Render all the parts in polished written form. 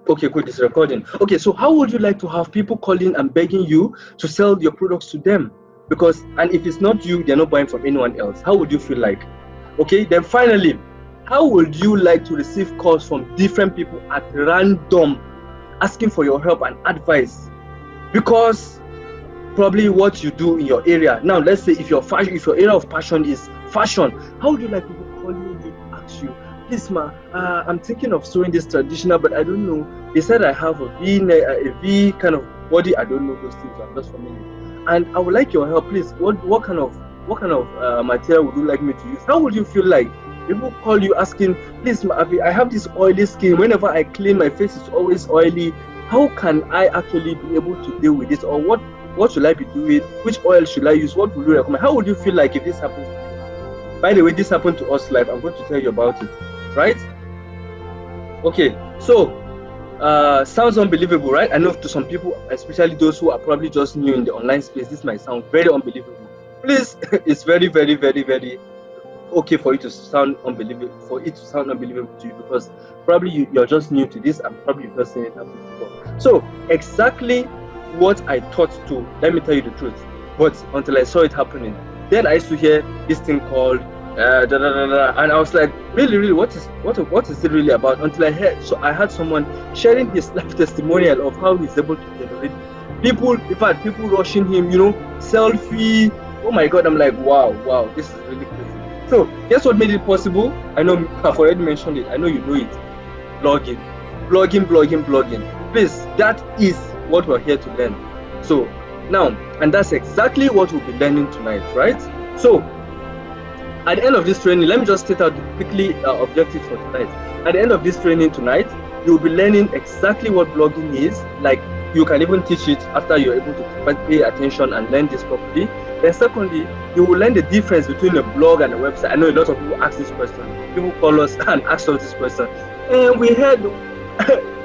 Okay, good. This recording. Okay, so how would you like to have people calling and begging you to sell your products to them? Because, and if it's not you, they're not buying from anyone else. How would you feel like? Okay, then finally, how would you like to receive calls from different people at random asking for your help and advice? Because probably what you do in your area. Now, let's say if your area of passion is fashion, how would you like people calling you to ask you, please, ma, I'm thinking of sewing this traditional, but I don't know. They said I have a V kind of body. I don't know those things. I'm just familiar, and I would like your help, please. What kind of material would you like me to use? How would you feel like people call you asking, please, ma, I have this oily skin. Whenever I clean, my face is always oily. How can I actually be able to deal with this? Or what should I be doing? Which oil should I use? What would you recommend? How would you feel like if this happens to you? By the way, this happened to us live. I'm going to tell you about it. Right? Okay, so sounds unbelievable, right? I know to some people, especially those who are probably just new in the online space, this might sound very unbelievable. Please, it's very, very, very, very okay for it to sound unbelievable, to you, because probably you're just new to this and probably you've not seen it happen before. So exactly what I thought to, let me tell you the truth, but until I saw it happening, then I used to hear this thing called and I was like, really, what is it really about? Until I had someone sharing his life testimonial of how he's able to generate people, in fact, people rushing him, selfie. Oh my God, I'm like, wow, this is really crazy. So guess what made it possible? I know I've already mentioned it. I know you know it. Blogging. Please, that is what we're here to learn. So now, and that's exactly what we'll be learning tonight, right? So at the end of this training, let me just state out quickly objectives for tonight. At the end of this training tonight, you'll be learning exactly what blogging is. Like, you can even teach it after you're able to pay attention and learn this properly. Then secondly, you will learn the difference between a blog and a website. I know a lot of people ask this question. People call us and ask us this question. And we heard,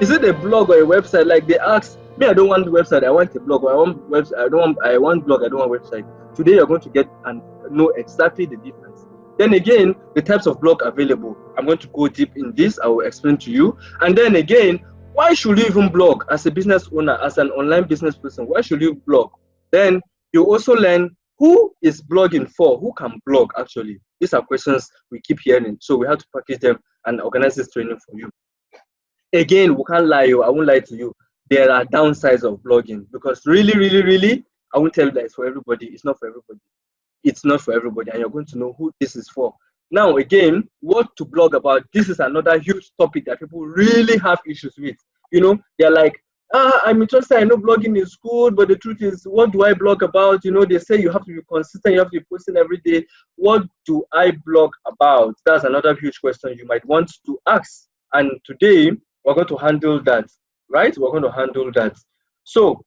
is it a blog or a website? Like they ask, me, I don't want the website, I want a blog. Or I want website, I want blog, I don't want website. Today you're going to get and know exactly the difference. Then again, the types of blog available. I'm going to go deep in this. I will explain to you. And then again, why should you even blog as a business owner, as an online business person? Why should you blog? Then you also learn who is blogging for, who can blog actually. These are questions we keep hearing. So we have to package them and organize this training for you. Again, we can't lie you. I won't lie to you. There are downsides of blogging because really, I won't tell you that it's for everybody. It's not for everybody. It's not for everybody, and you're going to know who this is for. Now, again, what to blog about? This is another huge topic that people really have issues with. They're like, I'm interested. I know blogging is good, but the truth is, what do I blog about? They say you have to be consistent. You have to be posting every day. What do I blog about? That's another huge question you might want to ask. And today, we're going to handle that, right? We're going to handle that. So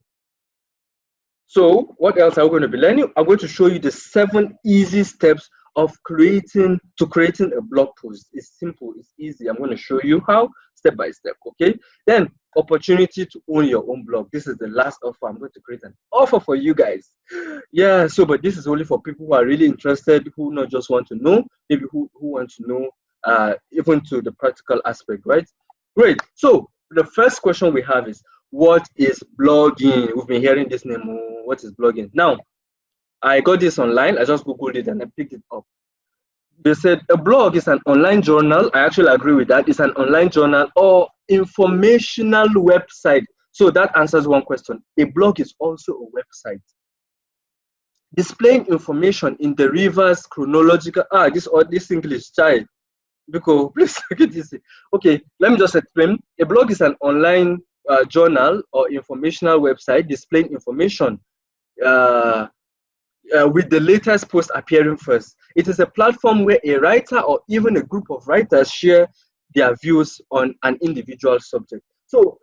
what else are we going to be learning? I'm going to show you the 7 easy steps of creating a blog post. It's simple, it's easy. I'm going to show you how, step by step, okay? Then opportunity to own your own blog. This is the last offer. I'm going to create an offer for you guys. Yeah, but this is only for people who are really interested, who not just want to know, maybe who want to know even to the practical aspect, right? Great. So the first question we have is, what is blogging? We've been hearing this name. What is blogging? Now, I got this online. I just Googled it and I picked it up. They said a blog is an online journal. I actually agree with that. It's an online journal or informational website. So that answers one question. A blog is also a website displaying information in the reverse chronological. This English child. Because please look at this. Okay, let me just explain. A blog is an online journal or informational website displaying information with the latest post appearing first. It is a platform where a writer or even a group of writers share their views on an individual subject. So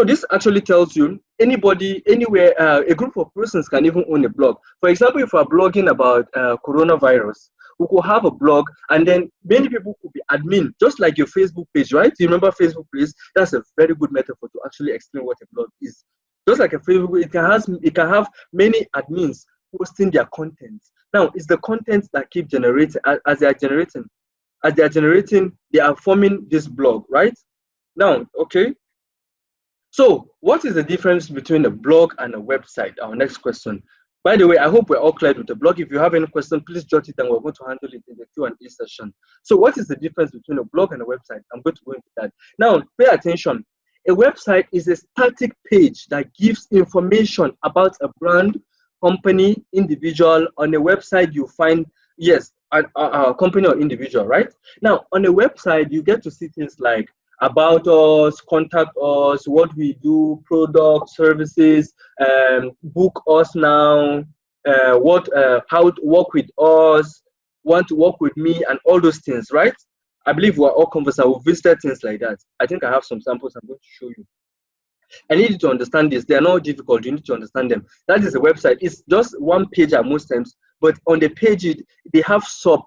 this actually tells you anybody, anywhere, a group of persons can even own a blog. For example, if we're blogging about coronavirus, we could have a blog, and then many people could be admin, just like your Facebook page, right? You remember Facebook page? That's a very good metaphor to actually explain what a blog is. Just like a Facebook, it can have many admins posting their content. Now, it's the content that keep generating. As they are generating, they are forming this blog, right? Now, okay. So, what is the difference between a blog and a website? Our next question. By the way, I hope we're all clear with the blog. If you have any question, please jot it and we're going to handle it in the Q&A session. So, what is the difference between a blog and a website? I'm going to go into that. Now, pay attention. A website is a static page that gives information about a brand, company, individual. On a website, you find, yes, a company or individual, right? Now, on a website, you get to see things like about us, contact us, what we do, products, services, book us now, how to work with us, want to work with me, and all those things, right? I believe we're all conversant. We've visited things like that. I think I have some samples I'm going to show you. I need you to understand this. They are not difficult. You need to understand them. That is a website. It's just one page at most times, but on the page, they have sub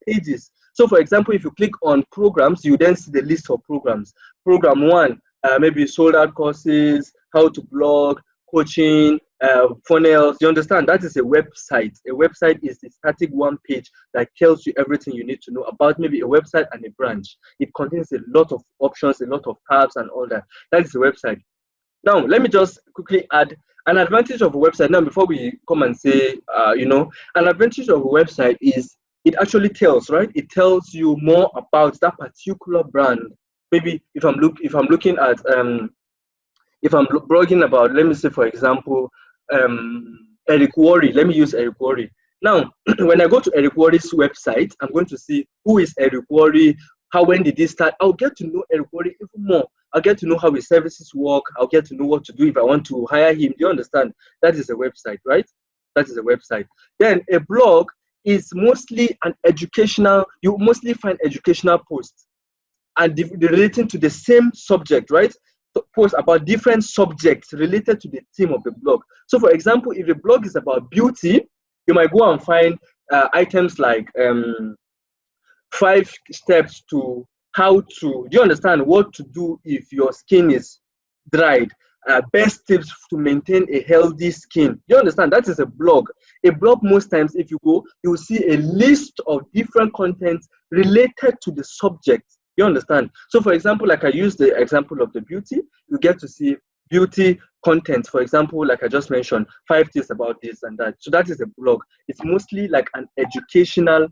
pages. So, for example, if you click on programs, you then see the list of programs. Program one, maybe sold out courses, how to blog, coaching, funnels. You understand? That is a website. A website is the static one page that tells you everything you need to know about maybe a website and a branch. It contains a lot of options, a lot of tabs, and all that. That is a website. Now, let me just quickly add an advantage of a website. Now, before we come and say, an advantage of a website is it actually tells, right? It tells you more about that particular brand. Maybe if I'm looking at if I'm blogging about, let me say for example, Eric Worre. Let me use Eric Worre. Now, when I go to Eric Worre's website, I'm going to see who is Eric Worre, when did he start. I'll get to know Eric Worre even more. I'll get to know how his services work. I'll get to know what to do if I want to hire him. Do you understand? That is a website, right? That is a website. Then a blog is mostly an educational, you mostly find educational posts and relating to the same subject, right? So posts about different subjects related to the theme of the blog. So for example, if a blog is about beauty, you might go and find items like 5 steps to how to, do you understand what to do if your skin is dried? Best tips to maintain a healthy skin. You understand? That is a blog. A blog, most times, if you go, you will see a list of different contents related to the subject. You understand? So, for example, like I used the example of the beauty, you get to see beauty content. For example, like I just mentioned, 5 things about this and that. So that is a blog. It's mostly like an educational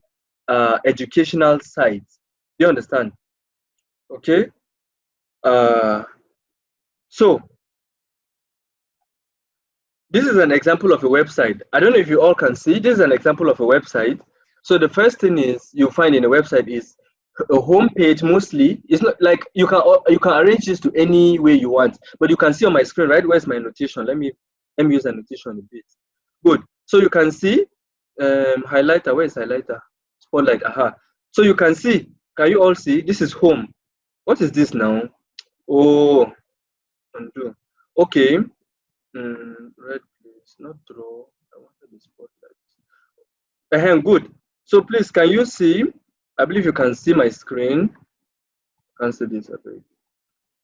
site. You understand? Okay. So this is an example of a website. I don't know if you all can see. This is an example of a website. So the first thing is you find in a website is a home page. Mostly, it's not like you can arrange this to any way you want. But you can see on my screen, right? Where's my notation? Let me use a notation a bit. Good. So you can see highlighter. Where is highlighter? Spotlight. Aha. So you can see. Can you all see? This is home. What is this now? Oh, undo. Okay. Red, please, not draw. I wanted the spotlight. Good. So please, can you see? I believe you can see my screen. Can't see this.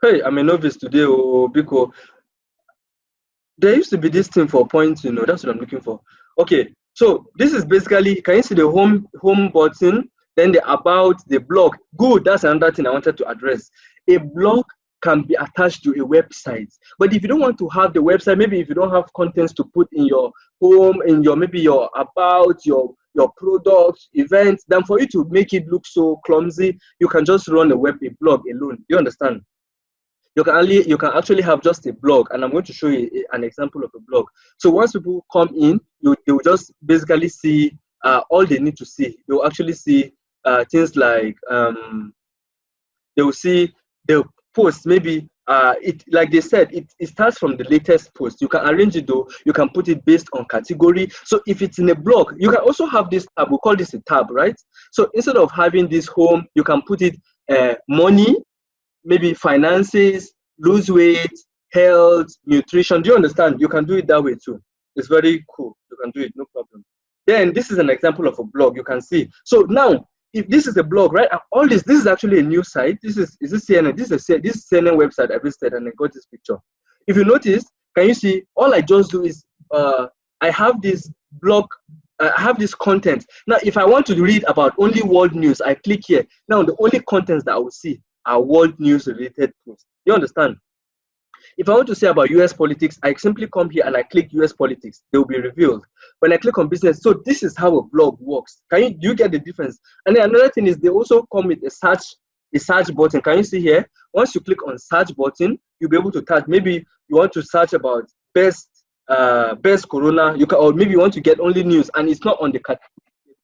Hey, I'm a novice today, because there used to be this thing for points, that's what I'm looking for. Okay, so this is basically, can you see the home button? Then the about, the blog. Good, that's another thing I wanted to address. A blog can be attached to a website. But if you don't want to have the website, maybe if you don't have contents to put in your home, in your maybe your about, your products, events, then for you to make it look so clumsy, you can just run a blog alone. You understand? You can actually have just a blog, and I'm going to show you an example of a blog. So once people come in, they will just basically see all they need to see. They will actually see things like they will see the post. Maybe like they said, it starts from the latest post. You can arrange it though. You can put it based on category. So if it's in a blog, you can also have this tab. We call this a tab, right? So instead of having this home, you can put it money, maybe finances, lose weight, health, nutrition. Do you understand? You can do it that way too. It's very cool. You can do it, no problem. Then this is an example of a blog. You can see. So now, if this is a blog, right? All this is actually a news site. Is this CNN? This is CNN website I visited, and I got this picture. If you notice, can you see? All I just do is I have this blog. I have this content. Now, if I want to read about only world news, I click here. Now, the only contents that I will see are world news related posts. You understand? If I want to say about US politics, I simply come here and I click US politics. They will be revealed. When I click on business, so this is how a blog works. Do you get the difference? And then another thing is they also come with a search button. Can you see here? Once you click on search button, you'll be able to type. Maybe you want to search about best corona. You can, or maybe you want to get only news, and it's not on the category,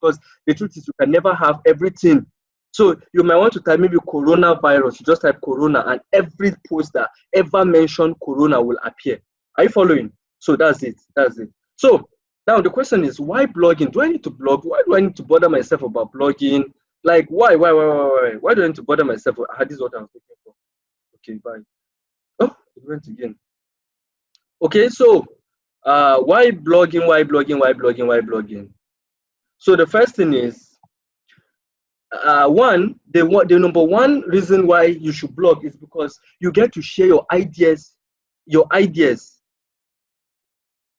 because the truth is you can never have everything. So you might want to type maybe coronavirus. You just type corona, and every post that ever mentioned corona will appear. Are you following? So that's it. That's it. So now the question is, why blogging? Do I need to blog? Why do I need to bother myself about blogging? Like, why? Why do I need to bother myself? This is what I'm looking for. Okay, bye. Oh, it went again. Okay, so why blogging? Why blogging? Why blogging? Why blogging? So the first thing is, the number one reason why you should blog is because you get to share your ideas.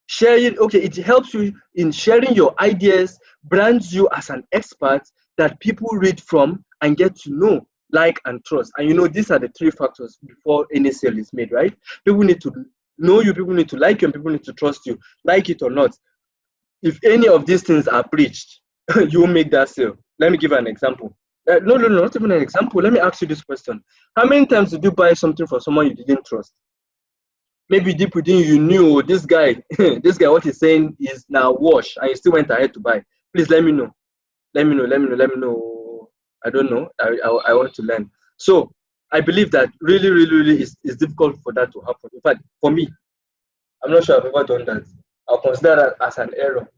Sharing, okay, it helps you in sharing your ideas, brands you as an expert that people read from and get to know, like, and trust. And you know, these are the three factors before any sale is made, right? People need to know you, people need to like you, and people need to trust you, like it or not. If any of these things are breached, you will make that sale. Let me give you an example. No, not even an example. Let me ask you this question. How many times did you buy something from someone you didn't trust? Maybe deep within you knew this guy, what he's saying is now wash, and you still went ahead to buy. Please let me know. Let me know. I don't know. I want to learn. So I believe that really is difficult for that to happen. In fact, for me, I'm not sure I've ever done that. I'll consider that as an error.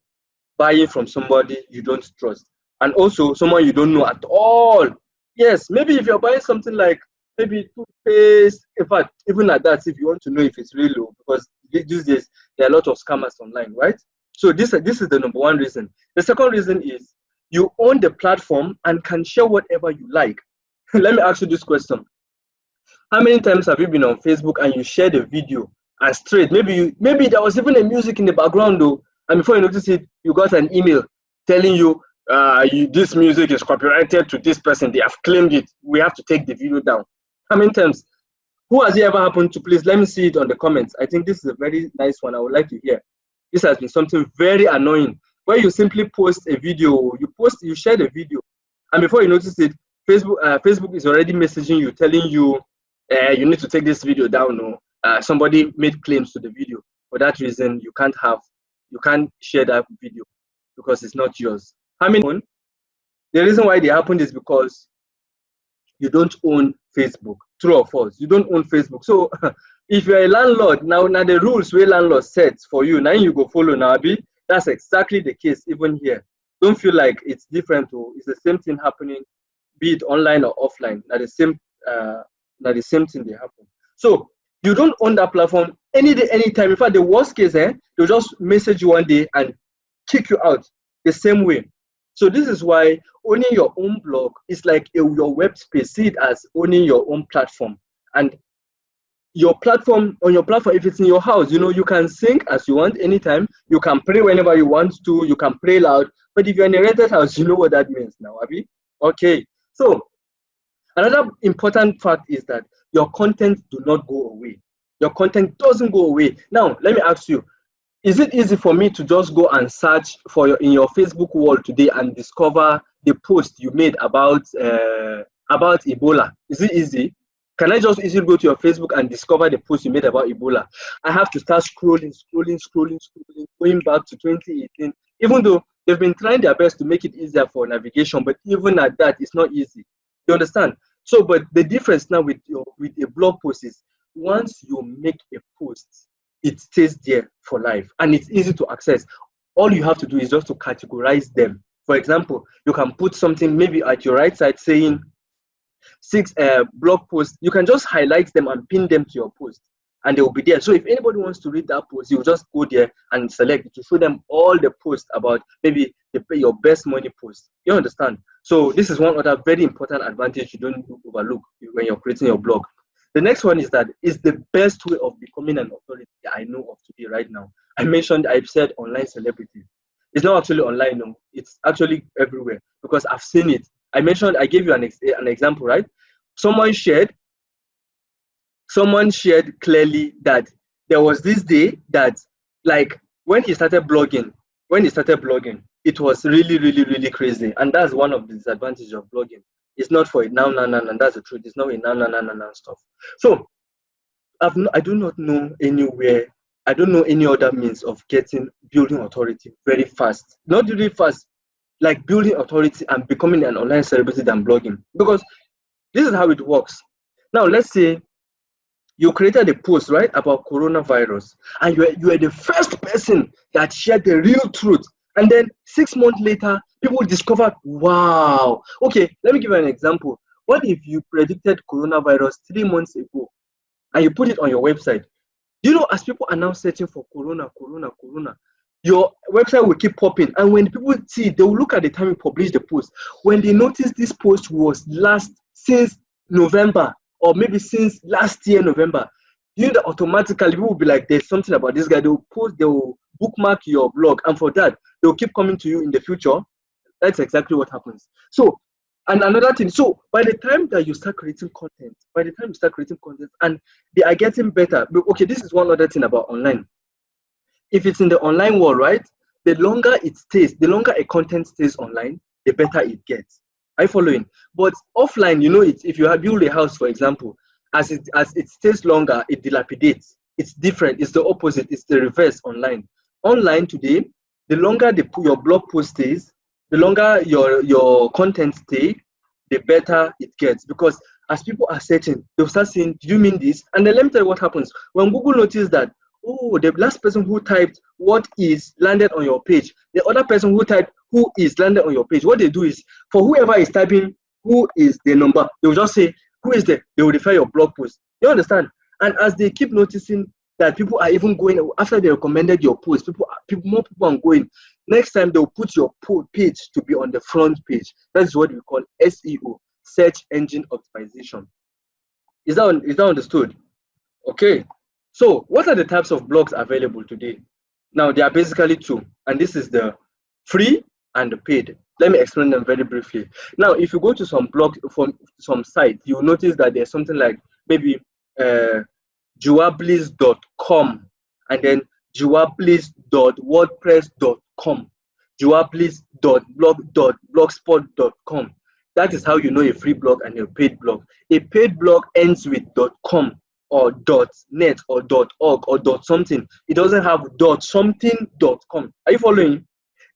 Buying from somebody you don't trust, and also someone you don't know at all. Yes, maybe if you're buying something like maybe toothpaste, in fact, even at that, if you want to know if it's real low, because these days there are a lot of scammers online, right? So this is the number one reason. The second reason is you own the platform and can share whatever you like. Let me ask you this question. How many times have you been on Facebook and you shared a video and straight, maybe there was even a music in the background though, and before you notice it, you got an email telling you, this music is copyrighted to this person, they have claimed it, we have to take the video down. How many times? Who has it ever happened to? Please let me see it on the comments. I think this is a very nice one. I would like to hear. This has been something very annoying, where you simply post a video, you share the video, and before you notice it, Facebook is already messaging you, telling you, you need to take this video down. No, somebody made claims to the video. For that reason, you can't share that video because it's not yours. How many? The reason why they happened is because you don't own Facebook. True or false? You don't own Facebook. So if you're a landlord, now the rules where landlord sets for you, now you go follow now. That's exactly the case even here. Don't feel like it's different. It's the same thing happening, be it online or offline. Now the same thing they happen. So you don't own that platform any day, anytime. In fact, the worst case, they'll just message you one day and kick you out the same way. So this is why owning your own blog is like your web space. See it as owning your own platform. And your platform, if it's in your house, you can sing as you want anytime. You can pray whenever you want to. You can pray loud. But if you're in a rented house, you know what that means now, Abi? Okay. So another important fact is that your content do not go away. Your content doesn't go away. Now, let me ask you, is it easy for me to just go and search in your Facebook wall today and discover the post you made about Ebola? Is it easy? Can I just easily go to your Facebook and discover the post you made about Ebola? I have to start scrolling, going back to 2018. Even though they've been trying their best to make it easier for navigation, but even at that, it's not easy. You understand? So, but the difference now with a blog post is once you make a post, it stays there for life and it's easy to access. All you have to do is just to categorize them. For example, you can put something maybe at your right side saying 6 blog posts. You can just highlight them and pin them to your post and they will be there. So if anybody wants to read that post, you just go there and select it to show them all the posts about maybe your best money post. You understand? So this is one other very important advantage you don't overlook when you're creating your blog. The next one is that it's the best way of becoming an authority I know of today, right now. I've said online celebrity. It's not actually online, no. It's actually everywhere because I've seen it. I gave you an example, right? Someone shared someone shared clearly that there was this day that, like, when he started blogging, it was really, really, really crazy. And that's one of the disadvantages of blogging. It's not for it now, and that's the truth. It's not a now stuff. So I do not know anywhere. I don't know any other means of building authority very fast. Not really fast, like building authority and becoming an online celebrity than blogging. Because this is how it works. Now, let's say you created a post, right, about coronavirus, and you are the first person that shared the real truth. And then 6 months later, people discovered, wow. Okay, let me give you an example. What if you predicted coronavirus 3 months ago and you put it on your website? As people are now searching for corona, your website will keep popping. And when people see, they will look at the time you publish the post. When they notice this post was since November, or maybe since last year, November, that automatically people will be like, there's something about this guy. They will bookmark your blog. And for that, they will keep coming to you in the future. That's exactly what happens. So, and another thing, so by the time that you start creating content, and they are getting better. Okay, this is one other thing about online. If it's in the online world, right, the longer it stays, the longer a content stays online, the better it gets. Are you following? But offline, if you have built a house, for example, as it stays longer, it dilapidates. It's different. It's the opposite. It's the reverse online. Online today, the longer your blog post stays, the longer your content stays, the better it gets. Because as people are searching, they'll start saying, "Do you mean this?" And then let me tell you what happens. When Google notices that, oh, the last person who typed "what is" landed on your page, the other person who typed "who is" landed on your page, what they do is, for whoever is typing "who is" the number, they will just say "who is there?" They will refer your blog post. You understand? And as they keep noticing that people are even going, after they recommended your post, more people are going. Next time, they'll put your page to be on the front page. That's what we call SEO, search engine optimization. Is that understood? Okay. So what are the types of blogs available today? Now, there are basically two, and this is the free and the paid. Let me explain them very briefly. Now, if you go to some blog from some site, you'll notice that there's something like maybe juablis.com, and then juablis.wordpress.com, juablis.blogspot.com. That is how you know a free blog and a paid blog. A paid blog ends with .com or .net or .org or .something. It doesn't have .something.com. Are you following?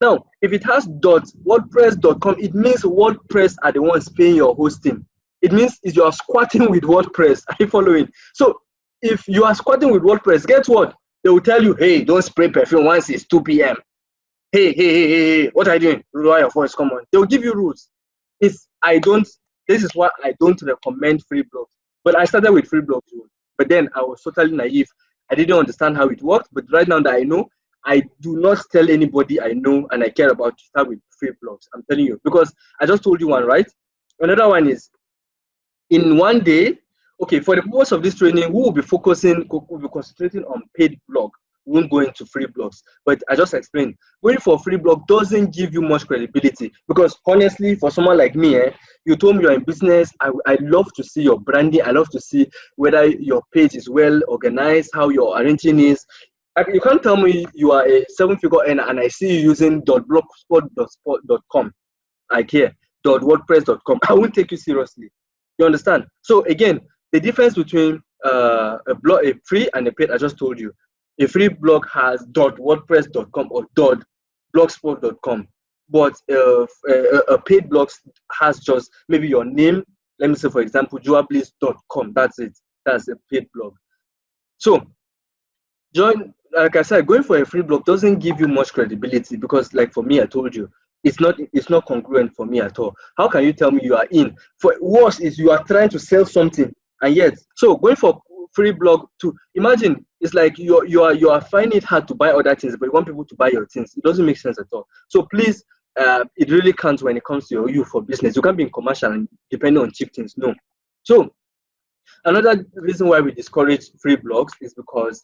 Now, if it has .wordpress.com, it means WordPress are the ones paying your hosting. It means you are squatting with WordPress. Are you following? So if you are squatting with WordPress, guess what? They will tell you, hey, don't spray perfume once it's 2 p.m. Hey, what are you doing? Lower your voice, come on. They will give you rules. This is why I don't recommend free blogs. But I started with free blogs, but then I was totally naive. I didn't understand how it worked. But right now that I know, I do not tell anybody I know and I care about to start with free blogs. I'm telling you, because I just told you one, right? Another one is, in one day, okay, for the purpose of this training, we will be concentrating on paid blog. We won't go into free blogs. But I just explained, going for a free blog doesn't give you much credibility, because honestly, for someone like me, you told me you're in business. I love to see your branding. I love to see whether your page is well organized, how your arranging is. You can't tell me you are a 7-figure earner and I see you using .blogspot.com, like here, .wordpress.com. I won't take you seriously. You understand? So again, the difference between a free and a paid, I just told you. A free blog has .wordpress.com or .blogspot.com, but a paid blog has just maybe your name. Let me say, for example, juablis.com. That's it. That's a paid blog. So like I said, going for a free blog doesn't give you much credibility, because, like for me, I told you, it's not congruent for me at all. How can you tell me you are in? For worse is you are trying to sell something, and yet, so going for free blog to imagine, it's like you are finding it hard to buy other things, but you want people to buy your things. It doesn't make sense at all. So please, it really counts when it comes to you for business. You can't be in commercial and depending on cheap things. No. So another reason why we discourage free blogs is because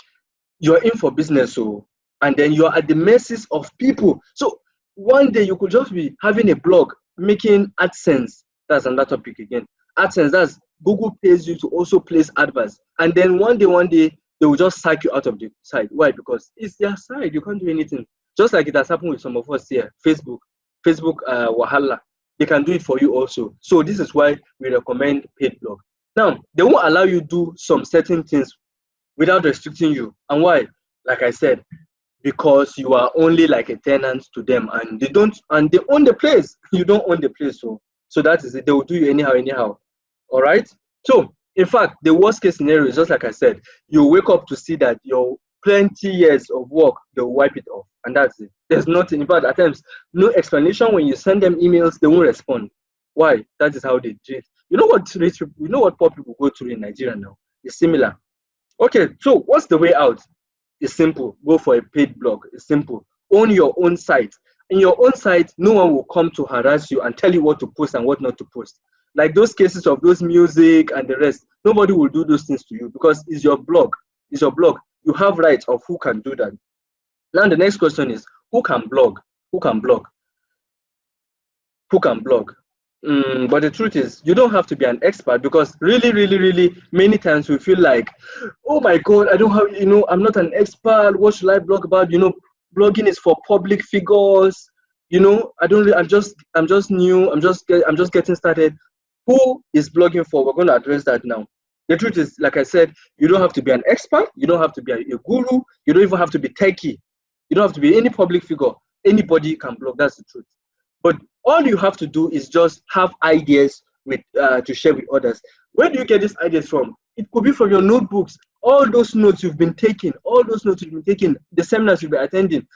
you're in for business, and then you're at the mercy of people. So one day you could just be having a blog making AdSense. That's another topic again. AdSense, that's Google pays you to also place adverts, and then one day they will just sack you out of the site. Why? Because it's their site. You can't do anything. Just like it has happened with some of us here, Facebook Wahala. They can do it for you also. So this is why we recommend paid blog. Now, they won't allow you do some certain things without restricting you. And why? Like I said, because you are only like a tenant to them, and they own the place. You don't own the place, so that is it. They will do you anyhow. All right. So in fact, the worst case scenario is just like I said. You wake up to see that your plenty years of work, they'll wipe it off, and that's it. There's nothing. In fact, at times, no explanation. When you send them emails, they won't respond. Why? That is how they do it. You know what poor people go through in Nigeria now? It's similar. Okay, so what's the way out? It's simple. Go for a paid blog. It's simple. Own your own site. In your own site, no one will come to harass you and tell you what to post and what not to post. Like those cases of those music and the rest, nobody will do those things to you because it's your blog. It's your blog. You have rights of who can do that. Now the next question is, who can blog? Who can blog? Who can blog? But the truth is, you don't have to be an expert, because really, many times we feel like, oh my God, I don't have, I'm not an expert. What should I blog about? Blogging is for public figures. I'm just new. I'm just getting started. Who is blogging for? We're going to address that now. The truth is, like I said, you don't have to be an expert. You don't have to be a guru. You don't even have to be techie. You don't have to be any public figure. Anybody can blog. That's the truth. But all you have to do is just have ideas to share with others. Where do you get these ideas from? It could be from your notebooks, all those notes you've been taking, the seminars you've been attending,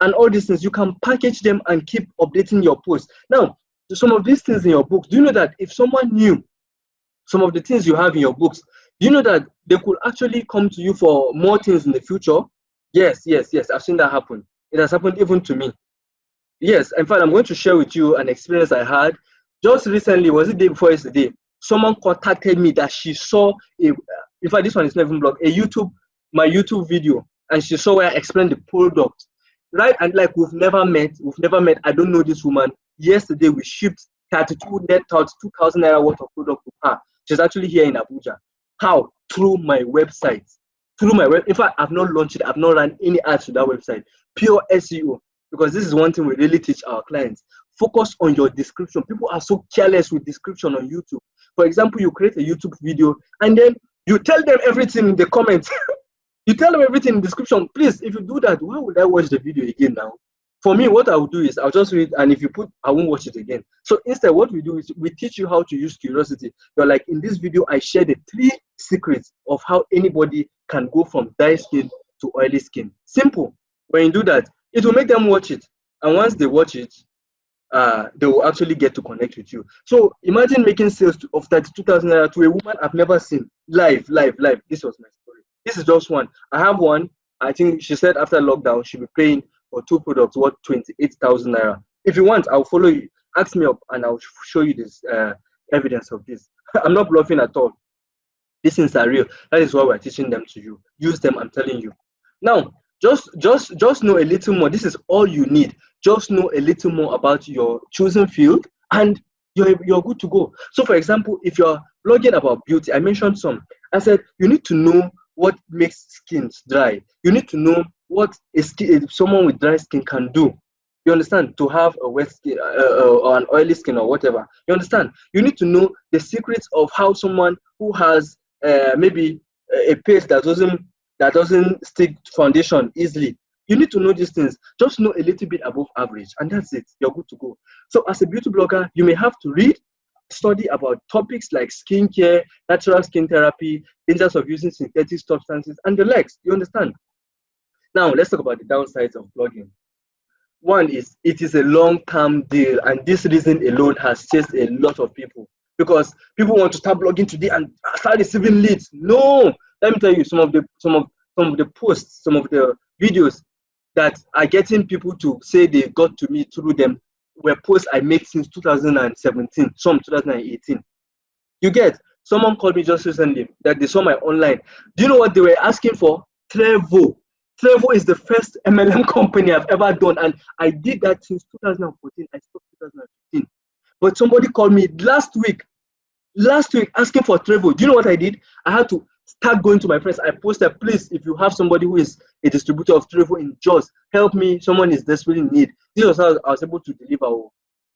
and all these things. You can package them and keep updating your posts. Now, some of these things in your books, do you know that if someone knew some of the things you have in your books, do you know that they could actually come to you for more things in the future? Yes, I've seen that happen. It has happened even to me. Yes, in fact, I'm going to share with you an experience I had just recently. Was it the day before yesterday? Someone contacted me that she saw in fact, this one is not even blog, my YouTube video, and she saw where I explained the product, right? And like we've never met. I don't know this woman. Yesterday we shipped 2,000 naira worth of product to her. She's actually here in Abuja. How? Through my website. In fact, I've not launched it. I've not run any ads to that website. Pure SEO. Because this is one thing we really teach our clients. Focus on your description. People are so careless with description on YouTube. For example, you create a YouTube video and then you tell them everything in the comments. You tell them everything in the description. Please, if you do that, why would I watch the video again now? For me, what I will do is I'll just read, and if you put, I won't watch it again. So instead, what we do is we teach you how to use curiosity. You're like, in this video, I share the 3 secrets of how anybody can go from dry skin to oily skin. Simple. When you do that, it will make them watch it. And once they watch it, they will actually get to connect with you. So imagine making sales of 32,000 naira to a woman I've never seen live. This was my story. This is just one. I have one. I think she said after lockdown, she'll be paying for 2 products worth 28,000 naira. If you want, I'll follow you. Ask me up and I'll show you this evidence of this. I'm not bluffing at all. These things are real. That is why we're teaching them to you. Use them, I'm telling you. Now, just know a little more. This is all you need. Just know a little more about your chosen field and you're good to go. So for example, if you're blogging about beauty, I mentioned some. I said you need to know what makes skins dry. You need to know what someone with dry skin can do. You understand? To have a wet skin or an oily skin or whatever. You understand? You need to know the secrets of how someone who has maybe a paste that doesn't stick to foundation easily. You need to know these things. Just know a little bit above average, and that's it. You're good to go. So as a beauty blogger, you may have to read, study about topics like skincare, natural skin therapy, dangers of using synthetic substances, and the likes. You understand? Now, let's talk about the downsides of blogging. One is it is a long-term deal, and this reason alone has chased a lot of people, because people want to start blogging today and start receiving leads. No, let me tell you, some of the posts, some of the videos that are getting people to say they got to me through them were posts I made since 2017, some 2018. You get, someone called me just recently that they saw my online. Do you know what they were asking for? Trevo. Trevo is the first MLM company I've ever done, and I did that since 2014. I stopped 2015. But somebody called me last week Last week, asking for travel. Do you know what I did? I had to start going to my friends. I posted, please, if you have somebody who is a distributor of travel in Jos, help me. Someone is desperately in need. This was how I was able to deliver.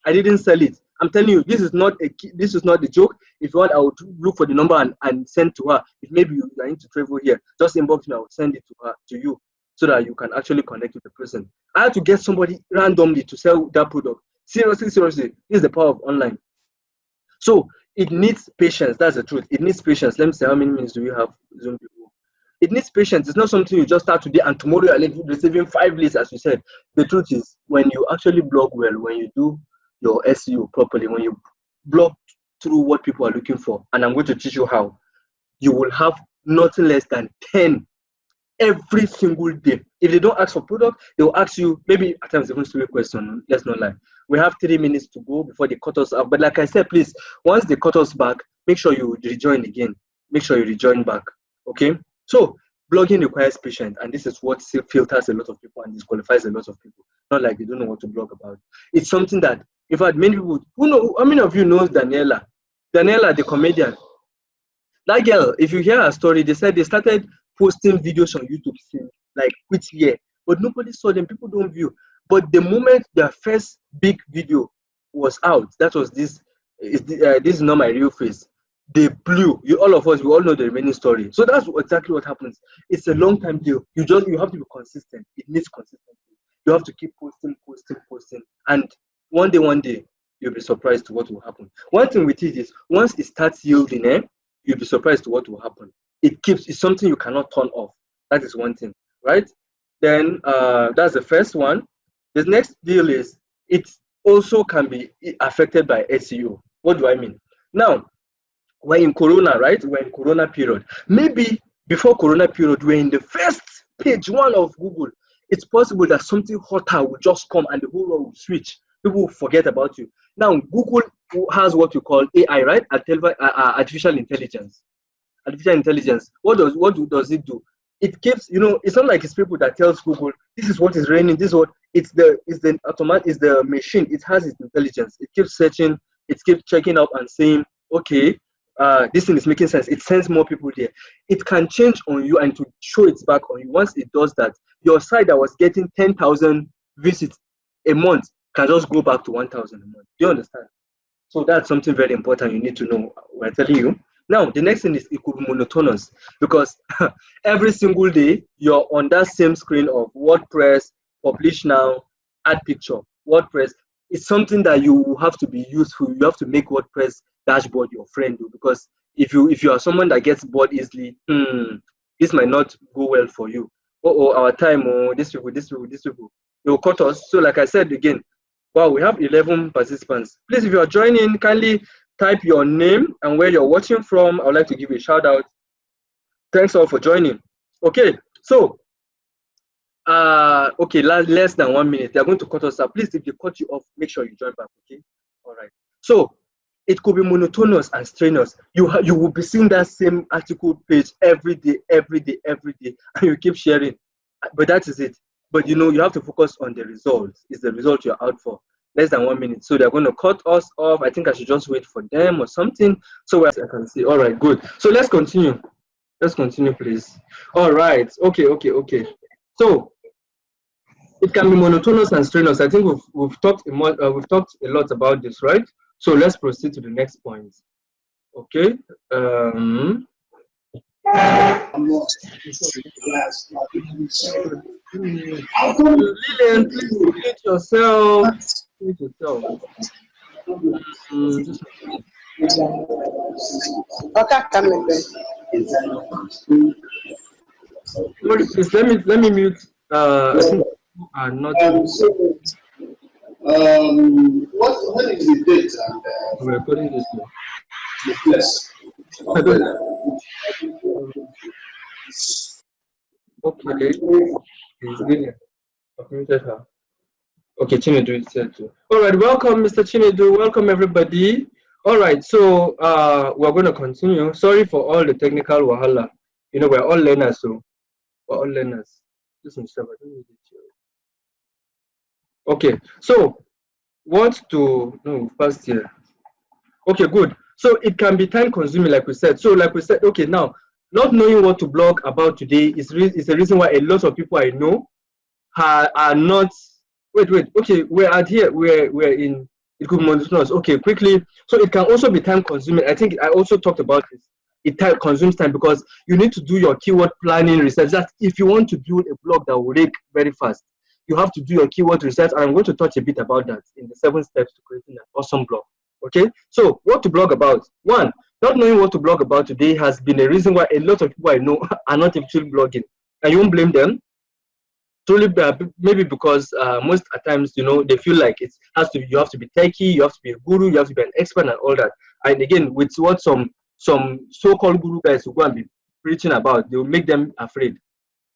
I didn't sell it. I'm telling you, this is not a joke. If you want, I would look for the number and send to her. If maybe you are into travel here, just inbox me. I will send it to you, so that you can actually connect with the person. I had to get somebody randomly to sell that product. Seriously, seriously, this is the power of online. So it needs patience. That's the truth. It needs patience. Let me see, how many minutes do we have? Zoom people. It needs patience. It's not something you just start today and tomorrow you're receiving 5 leads, as you said. The truth is, when you actually blog well, when you do your SEO properly, when you blog through what people are looking for, and I'm going to teach you how, you will have nothing less than 10 every single day. If they don't ask for product, they will ask you, maybe at times even stupid question. Let's not lie. We have 3 minutes to go before they cut us off. But like I said, please, once they cut us back, make sure you rejoin again. Make sure you rejoin back. Okay? So blogging requires patience, and this is what filters a lot of people and disqualifies a lot of people. Not like they don't know what to blog about. It's something that, in fact, many people who know. How many of you knows Daniela? Daniela, the comedian. That girl, if you hear her story, they said they started posting videos on YouTube since like which year, but nobody saw them. People don't view. But the moment their first big video was out, that was this. This is not my real face. They blew. You, all of us, we all know the remaining story. So that's exactly what happens. It's a long time deal. You have to be consistent. It needs consistency. You have to keep posting, posting, posting, and one day, you'll be surprised to what will happen. One thing with it is, once it starts yielding, you'll be surprised to what will happen. It's something you cannot turn off. That is one thing, right? Then that's the first one. The next deal is, it also can be affected by SEO. What do I mean? Now, we're in Corona, right? We're in Corona period. Maybe before Corona period, we're in the first page one of Google. It's possible that something hotter will just come and the whole world will switch. People will forget about you. Now, Google has what you call AI, right? Artificial intelligence. Artificial intelligence. What does it do? It keeps, it's not like it's people that tells Google, this is what is raining, this is what, it's the machine. It has its intelligence. It keeps searching, it keeps checking up and saying, okay, this thing is making sense. It sends more people there. It can change on you and to show its back on you. Once it does that, your site that was getting 10,000 visits a month can just go back to 1,000 a month. Do you understand? So that's something very important you need to know. We're telling you. Now, the next thing is, it could be monotonous, because every single day you're on that same screen of WordPress, publish now, add picture. WordPress is something that you have to be useful. You have to make WordPress dashboard your friend, because if you are someone that gets bored easily, this might not go well for you. Our time, this people, they will cut us. So like I said again, wow, we have 11 participants. Please, if you are joining, kindly type your name and where you're watching from. I would like to give you a shout out. Thanks all for joining. Okay, so okay, less than 1 minute. They're going to cut us up. Please, if they cut you off, make sure you join back. Okay, all right. So it could be monotonous and strenuous. You will be seeing that same article page every day, and you keep sharing. But that is it. But you have to focus on the results. It's the result you're out for. Less than 1 minute. So they're going to cut us off. I think I should just wait for them or something. So as I can see. All right, good. So let's continue. Let's continue, please. All right. Okay. So it can be monotonous and strenuous. I think we've talked a lot about this, right? So let's proceed to the next point. Okay. Lillian, please mute yourself. Mute yourself. Okay, coming back. Please let me mute. I think you are not. What is the date and We're recording this now. the place? I don't know. Okay. It's Lillian. I've muted her. Okay, Chinedu is here too. All right, welcome, Mr. Chinedu. Welcome, everybody. All right, so we're going to continue. Sorry for all the technical wahala. We're all learners, so we're all learners. Listen, I don't need it here. Okay, so no, first here. Okay, good. So it can be time consuming, like we said. So like we said, okay, now not knowing what to blog about today is the reason why a lot of people I know are not. Wait. Okay, we're at here. We're in. It could be monotonous. Okay, quickly. So it can also be time consuming. I think I also talked about this. It consumes time because you need to do your keyword planning research. That if you want to build a blog that will rank very fast, you have to do your keyword research. And I'm going to touch a bit about that in the 7 steps to creating an awesome blog. Okay, so what to blog about? One, not knowing what to blog about today has been a reason why a lot of people I know are not actually blogging, and you won't blame them. Truly, maybe because most at times, they feel like it has to be, you have to be techie, you have to be a guru, you have to be an expert and all that. And again, with what some so-called guru guys will go and be preaching about, they will make them afraid,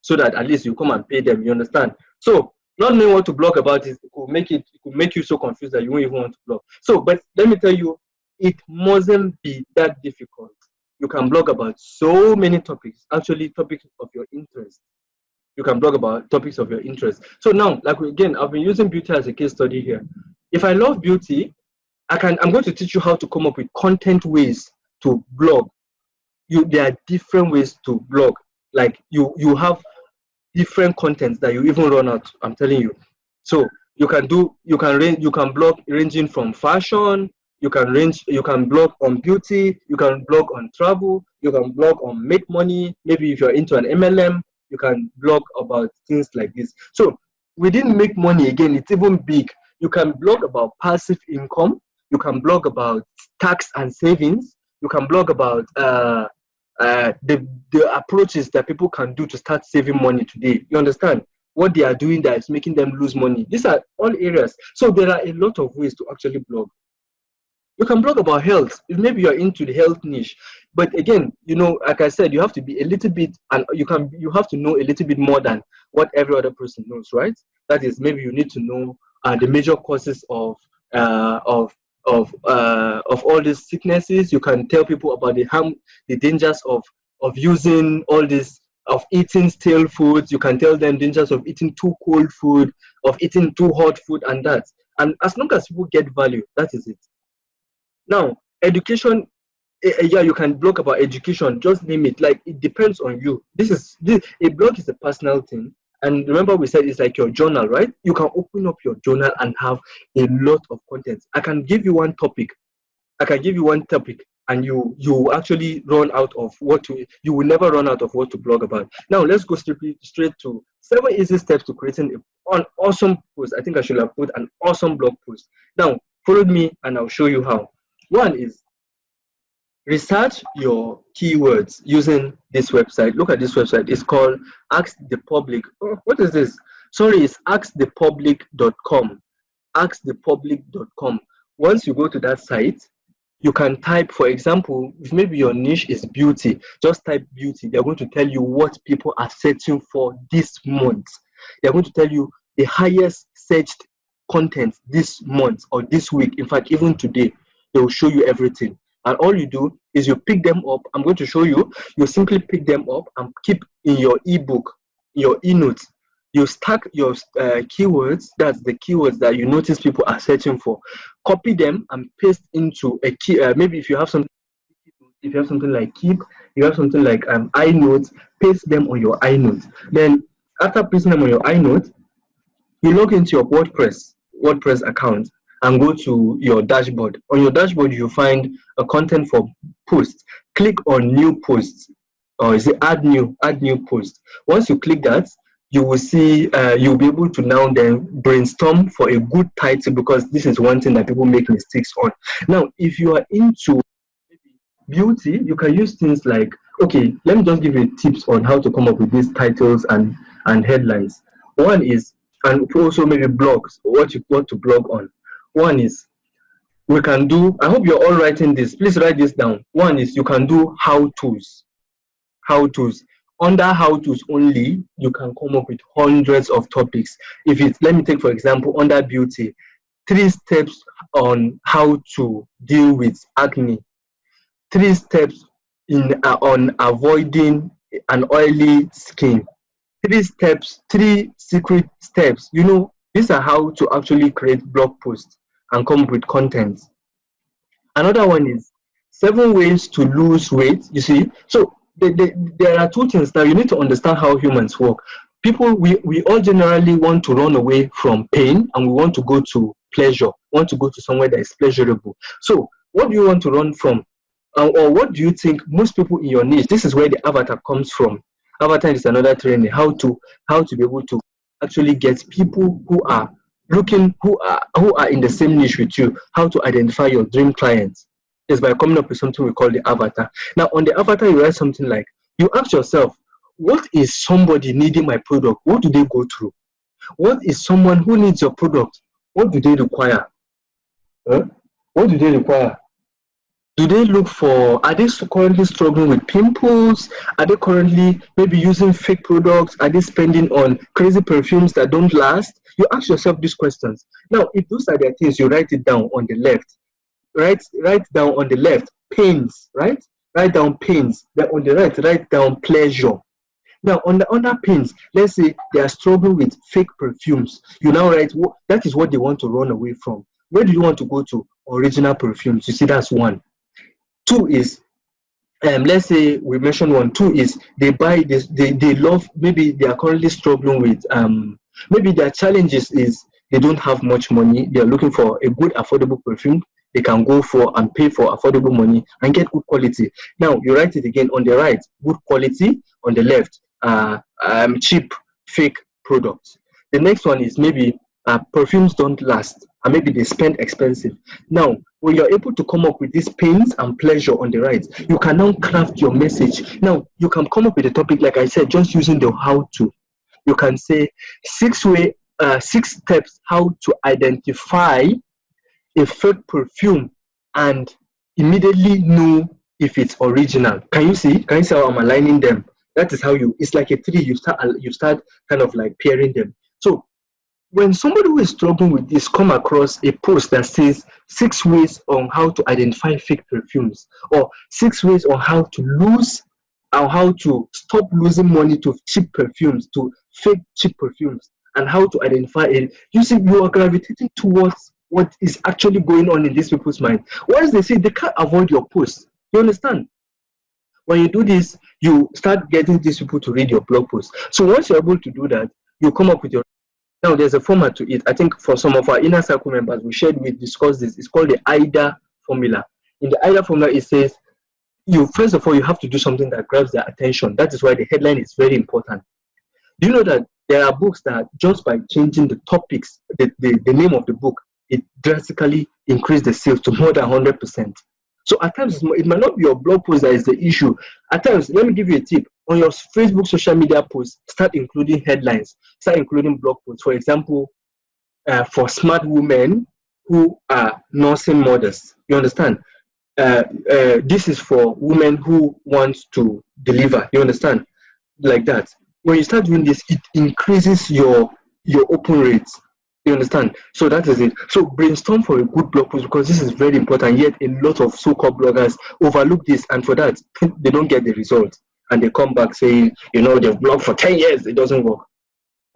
so that at least you come and pay them. You understand? So not knowing what to blog about it could make you so confused that you won't even want to blog. So, but let me tell you, it mustn't be that difficult. You can blog about so many topics, actually topics of your interest. You can blog about topics of your interest. So now, like again, I've been using beauty as a case study here. If I love beauty, I'm going to teach you how to come up with content ways to blog. There are different ways to blog. Like you have different contents that you even run out. I'm telling you. So you can blog ranging from fashion. You can blog on beauty. You can blog on travel. You can blog on make money. Maybe if you're into an MLM, you can blog about things like this. So within make money, again, it's even big. You can blog about passive income. You can blog about tax and savings. You can blog about the approaches that people can do to start saving money today. You understand what they are doing that is making them lose money. These are all areas. So there are a lot of ways to actually blog. You can blog about health. Maybe you're into the health niche, but again, like I said, you have to be a little bit, and you have to know a little bit more than what every other person knows, right? That is, maybe you need to know the major causes of all these sicknesses. You can tell people about the dangers of using all this, of eating stale foods. You can tell them dangers of eating too cold food, of eating too hot food, and that. And as long as people get value, that is it. Now, education, yeah, you can blog about education, just name it. Like, it depends on you. A blog is a personal thing. And remember, we said it's like your journal, right? You can open up your journal and have a lot of content. I can give you one topic, and you actually run out of you will never run out of what to blog about. Now, let's go straight to 7 easy steps to creating an awesome post. I think I should have put an awesome blog post. Now, follow me and I'll show you how. One is research your keywords using this website. Look at this website. It's called Ask the Public. Oh, what is this? Sorry, it's askthepublic.com. Askthepublic.com. Once you go to that site, you can type, for example, if maybe your niche is beauty, just type beauty. They're going to tell you what people are searching for this month. They're going to tell you the highest searched content this month or this week. In fact, even today, they will show you everything. And all you do is you pick them up. I'm going to show you. You simply pick them up and keep in your ebook, your e-notes. You stack your keywords. That's the keywords that you notice people are searching for. Copy them and paste into a key. Maybe if you have something like Keep, you have something like iNotes. Paste them on your iNotes. Then after pasting them on your iNotes, you log into your WordPress account and go to your dashboard. On your dashboard, you find a content for posts. Click on new posts, or is it add new post. Once you click that, you will see you'll be able to now then brainstorm for a good title, because this is one thing that people make mistakes on. Now, if you are into beauty, you can use things like, okay, let me just give you tips on how to come up with these titles and headlines. One is, and also maybe blogs, what you want to blog on. One is, we can do, I hope you're all writing this, please write this down. One is, you can do how-tos. Under how-tos only, you can come up with hundreds of topics. If it's, let me take for example, under beauty, 3 steps on how to deal with acne, 3 steps on avoiding an oily skin, 3 secret steps. These are how to actually create blog posts and come up with content. Another one is 7 ways to lose weight. You see, so there are two things. Now you need to understand how humans work. People, we all generally want to run away from pain, and we want to go to pleasure, want to go to somewhere that is pleasurable. So what do you want to run from? Or what do you think most people in your niche, this is where the avatar comes from. Avatar is another training, how to be able to actually get people who are looking, who are in the same niche with you, how to identify your dream clients is by coming up with something we call the avatar. Now on the avatar, you write something like, you ask yourself, what is somebody needing my product? What do they go through? What is someone who needs your product? What do they require? Huh? What do they require? Do they look for, are they currently struggling with pimples? Are they currently maybe using fake products? Are they spending on crazy perfumes that don't last? You ask yourself these questions. Now, if those are the things, you write it down on the left. Write down on the left, pains, right? Write down pains. Then on the right, write down pleasure. Now, on the other pains, let's say they are struggling with fake perfumes. You now write, that is what they want to run away from. Where do you want to go to? Original perfumes. You see, that's one. Two is, let's say we mentioned one. Two is they buy this, they love, maybe they are currently struggling with, maybe their challenges is they don't have much money. They are looking for a good, affordable perfume they can go for and pay for affordable money and get good quality. Now, you write it again on the right, good quality, on the left, cheap, fake products. The next one is maybe perfumes don't last and maybe they spend expensive. Now, when you're able to come up with these pains and pleasure on the right, you can now craft your message. Now, you can come up with a topic, like I said, just using the how to. You can say 6 steps how to identify a fake perfume and immediately know if it's original. Can you see? Can you see how I'm aligning them? That is how it's like a tree. You start kind of like pairing them. So when somebody who is struggling with this come across a post that says 6 ways on how to identify fake perfumes, or 6 ways on how to lose, or how to stop losing money to cheap perfumes, to fake cheap perfumes, and how to identify it, you see, you are gravitating towards what is actually going on in these people's mind. Once they see, they can't avoid your post. You understand? When you do this, you start getting these people to read your blog post. So once you're able to do that, you come up with your. Now there's a format to it. I think for some of our inner circle members, we discussed this. It's called the IDA formula. In the IDA formula, it says you first of all you have to do something that grabs their attention. That is why the headline is very important. Do you know that there are books that just by changing the topics, the name of the book, it drastically increased the sales to more than 100%. So at times it might not be your blog post that is the issue. At times, let me give you a tip. On your Facebook social media posts, start including headlines, start including blog posts. For example, for smart women who are nursing mothers. You understand? This is for women who want to deliver. You understand? Like that. When you start doing this, it increases your open rates. You understand? So that is it. So brainstorm for a good blog post, because this is very important. Yet a lot of so-called bloggers overlook this, and for that they don't get the results, and they come back saying, they've blogged for 10 years, it doesn't work.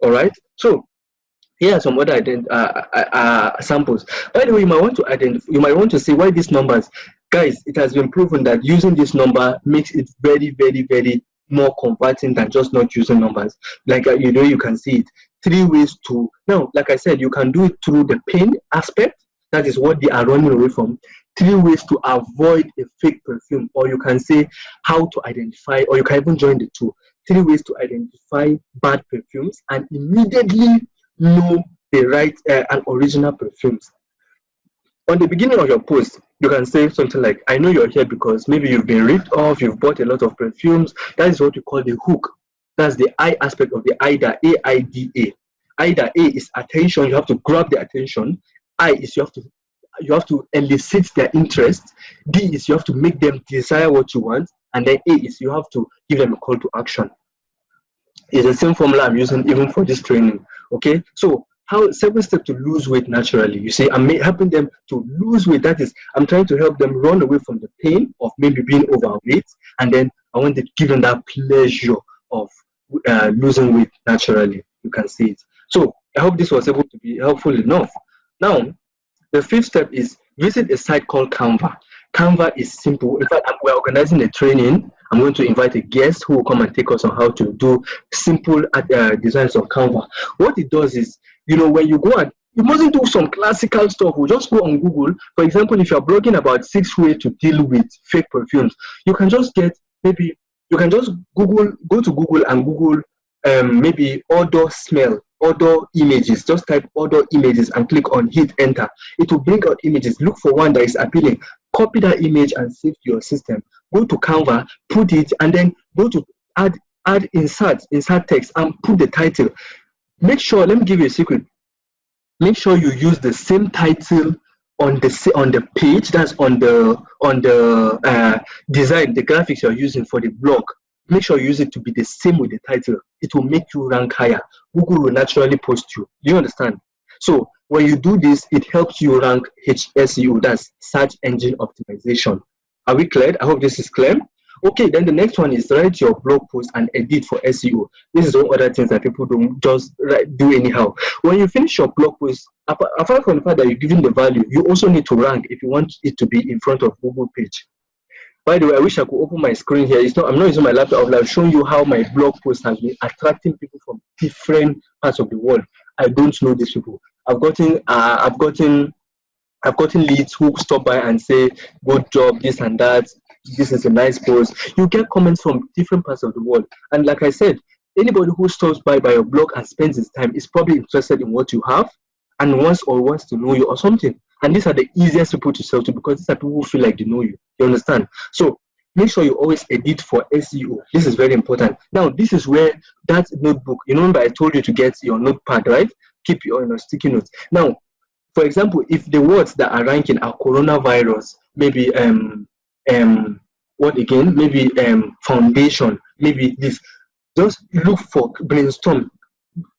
All right. So here are some other samples. By the way, you might want to say why these numbers, guys. It has been proven that using this number makes it very, very, very more converting than just not using numbers. Like you can see it. 3 ways to, now, like I said, you can do it through the pain aspect. That is what they are running away from. 3 ways to avoid a fake perfume, or you can say how to identify, or you can even join the two. 3 ways to identify bad perfumes and immediately know the right and original perfumes. On the beginning of your post, you can say something like, I know you're here because maybe you've been ripped off, you've bought a lot of perfumes. That is what we call the hook. That's the I aspect of the AIDA, AIDA. AIDA, A is attention, you have to grab the attention. I is you have to elicit their interest. D is you have to make them desire what you want. And then A is you have to give them a call to action. It's the same formula I'm using even for this training. Okay, so 7 steps to lose weight naturally. You see, I'm helping them to lose weight. That is, I'm trying to help them run away from the pain of maybe being overweight, and then I want to give them that pleasure of losing weight naturally. You can see it. So I hope this was able to be helpful enough. Now, the 5th step is visit a site called Canva. Canva is simple. In fact, we're organizing a training. I'm going to invite a guest who will come and take us on how to do simple designs on Canva. What it does is, when you go and you mustn't do some classical stuff. We'll just go on Google. For example, if you're blogging about 6 ways to deal with fake perfumes, you can just go to Google and Google maybe odor smell, odor images. Just type odor images and click on hit enter. It will bring out images. Look for one that is appealing. Copy that image and save to your system. Go to Canva, put it, and then go to add insert text and put the title. Make sure, let me give you a secret. Make sure you use the same title on the page, that's on the design, the graphics you're using for the blog. Make sure you use it to be the same with the title. It will make you rank higher. Google will naturally post you. Do you understand? So when you do this, it helps you rank SEO, that's search engine optimization. Are we clear? I hope this is clear. Okay, then the next one is write your blog post and edit for SEO. This is one other things that people don't just do anyhow. When you finish your blog post, apart from the fact that you're giving the value, you also need to rank if you want it to be in front of Google page. By the way, I wish I could open my screen here. I'm not using my laptop. I've shown you how my blog post has been attracting people from different parts of the world. I don't know these people. I've gotten leads who stop by and say, good job, this and that. This is a nice post. You get comments from different parts of the world. And like I said, anybody who stops by your blog and spends his time is probably interested in what you have and wants to know you or something. And these are the easiest people to sell to because these are people who feel like they know you. You understand? So make sure you always edit for SEO. This is very important. Now, this is where that notebook, remember I told you to get your notepad, right? Keep your sticky notes. Now, for example, if the words that are ranking are coronavirus, maybe what again? Maybe foundation, maybe this. Just look for brainstorm.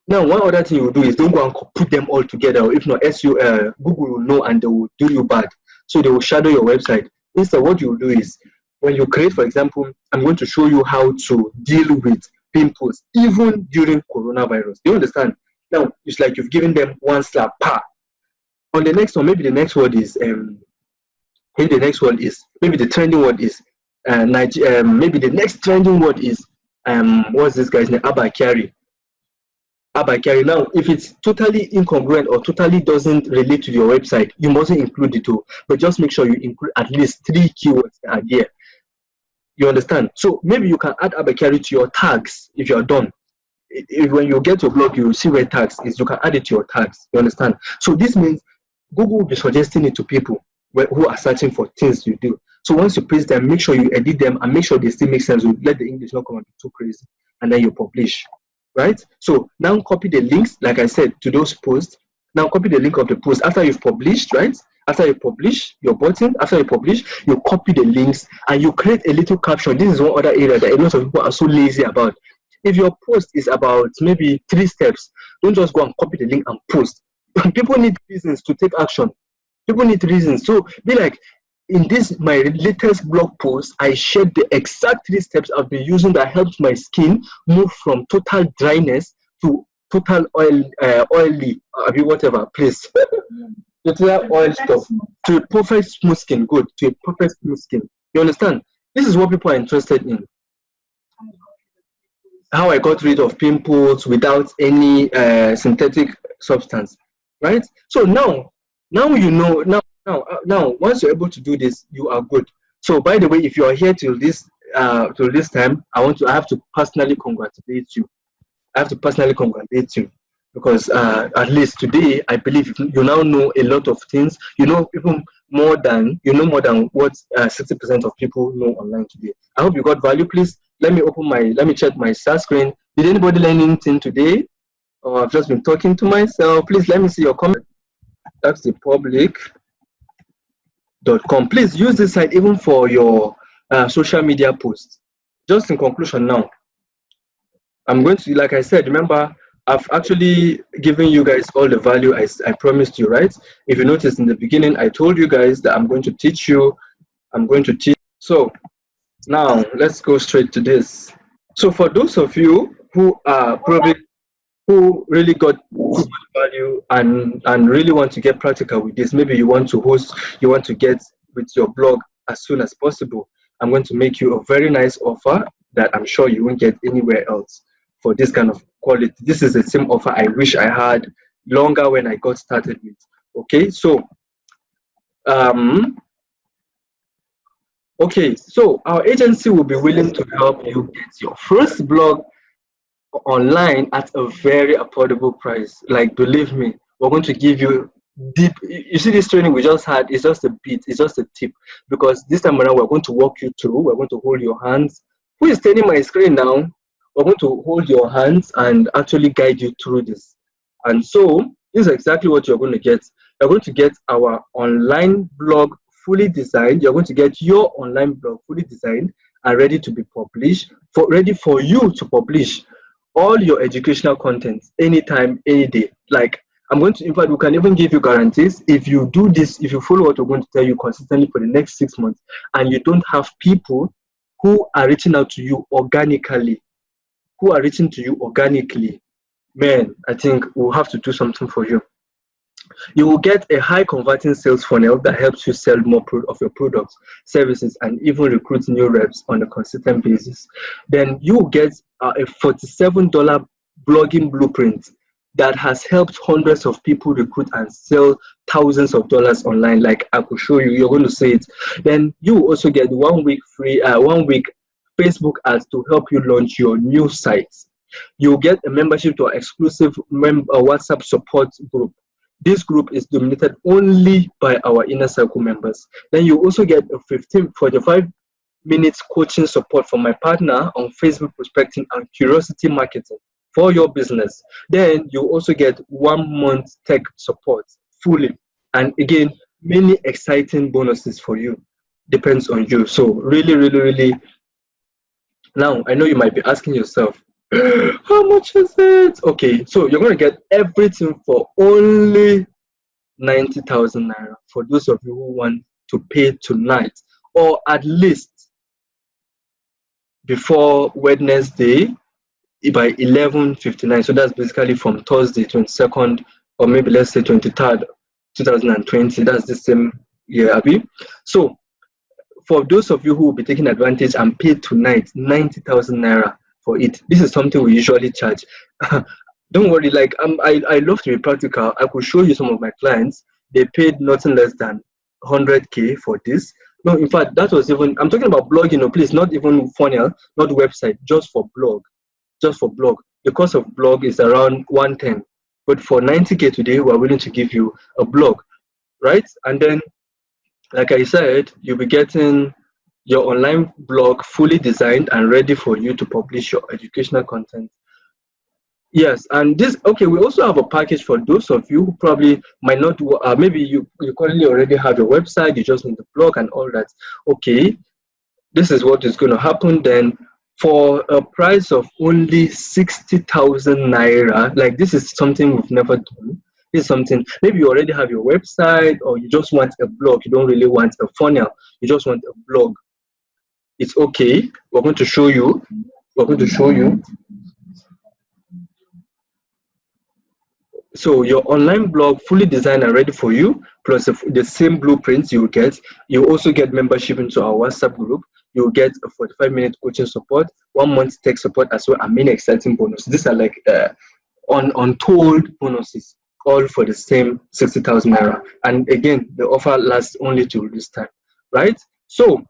Now, one other thing you do is don't go and put them all together. Or if not, SEO, Google will know and they will do you bad. So they will shadow your website. Instead, what you will do is when you create, for example, I'm going to show you how to deal with pimples even during coronavirus. Do you understand? Now, it's like you've given them one slap. On the next one, maybe the next word is maybe the trending word is maybe the next trending word is what's this guy's name? Abakari. Now, if it's totally incongruent or totally doesn't relate to your website, you mustn't include it too. But just make sure you include at least 3 keywords that are there. You understand? So maybe you can add Abakari to your tags if you're done. When you get your blog, you see where tags is. You can add it to your tags. You understand? So this means Google will be suggesting it to people who are searching for things you do. So once you paste them, make sure you edit them and make sure they still make sense. You let the English not come and be too crazy, and then you publish. Right? So now copy the links, like I said, to those posts. Now copy the link of the post after you've published, right? After you publish your button, you copy the links and you create a little caption. This is one other area that a lot of people are so lazy about. If your post is about maybe 3 steps, don't just go and copy the link and post. People need reasons to take action. People need reasons. So be like, in this, my latest blog post, I shared the exact 3 steps I've been using that helped my skin move from total dryness to total oily, whatever, please. Total oil stuff to a perfect smooth skin. Good, to a perfect smooth skin. You understand? This is what people are interested in. How I got rid of pimples without any synthetic substance, right? So now you know. Now, once you're able to do this, you are good. So, by the way, if you are here till this time, I have to personally congratulate you. Because at least today, I believe you now know a lot of things. You know even more than what 60% of people know online today. I hope you got value. Please let me check my start screen. Did anybody learn anything today? Or I've just been talking to myself. Please let me see your comment. That's the public.com. Please use this site even for your social media posts. Just in conclusion now, I'm going to, like I said, remember, I've actually given you guys all the value I promised you, right? If you noticed in the beginning, I told you guys that I'm going to teach you. So now let's go straight to this. So for those of you who are who really got good value and really want to get practical with this, maybe you want to get with your blog as soon as possible. I'm going to make you a very nice offer that I'm sure you won't get anywhere else for this kind of quality. This is the same offer I wish I had longer when I got started with. Okay, so our agency will be willing to help you get your first blog online at a very affordable price. Like, believe me, we're going to give you deep. You see, this training we just had is just a bit, it's just a tip, because this time around we're going to walk you through, we're going to hold your hands. Who is turning my screen now? We're going to hold your hands and actually guide you through this. And so this is exactly what you're going to get. You're going to get our online blog fully designed. You're going to get your online blog fully designed and ready to be published, ready for you to publish all your educational content anytime, any day. Like, I'm going to, in fact, we can even give you guarantees. If you do this, if you follow what we're going to tell you consistently for the next 6 months, and you don't have people who are reaching out to you organically, man, I think we'll have to do something for you. You will get a high converting sales funnel that helps you sell more of your products, services, and even recruit new reps on a consistent basis. Then you will get a $47 blogging blueprint that has helped hundreds of people recruit and sell thousands of dollars online. Like, I could show you, you're going to see it. Then you will also get 1 week free, 1 week Facebook ads to help you launch your new sites. You'll get a membership to our exclusive WhatsApp support group. This group is dominated only by our inner circle members. Then you also get a 45 minutes coaching support from my partner on Facebook prospecting and curiosity marketing for your business. Then you also get 1 month tech support fully. And again, many exciting bonuses for you. Depends on you. So really, now I know you might be asking yourself, how much is it? Okay, so you're going to get everything for only 90,000 naira for those of you who want to pay tonight, or at least before Wednesday by 11:59. So that's basically from Thursday 22nd, or maybe let's say 23rd 2020. That's the same year, Abby. So for those of you who will be taking advantage and pay tonight 90,000 naira for it, this is something we usually charge. Don't worry, like, I love to be practical. I could show you some of my clients. They paid nothing less than 100K for this. No, in fact, that was even, I'm talking about blogging, please, not even funnel, not website, just for blog. The cost of blog is around 110. But for 90K today, we're willing to give you a blog, right? And then, like I said, you'll be getting your online blog fully designed and ready for you to publish your educational content. Yes, and this, okay, we also have a package for those of you who probably might not, maybe you currently already have your website, you just need the blog and all that. Okay, this is what is going to happen then. For a price of only 60,000 naira, like, this is something we've never done. This is something, maybe you already have your website, or you just want a blog, you don't really want a funnel, you just want a blog. It's okay, we're going to show you. So your online blog fully designed and ready for you, plus the same blueprints you will get. You also get membership into our WhatsApp group. You will get a 45-minute coaching support, 1 month tech support as well, and many exciting bonuses. These are like untold bonuses, all for the same 60,000 naira. And again, the offer lasts only till this time, right? So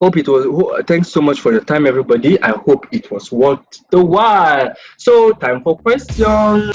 hope it was. Thanks so much for your time, everybody. I hope it was worth the while. So time for questions.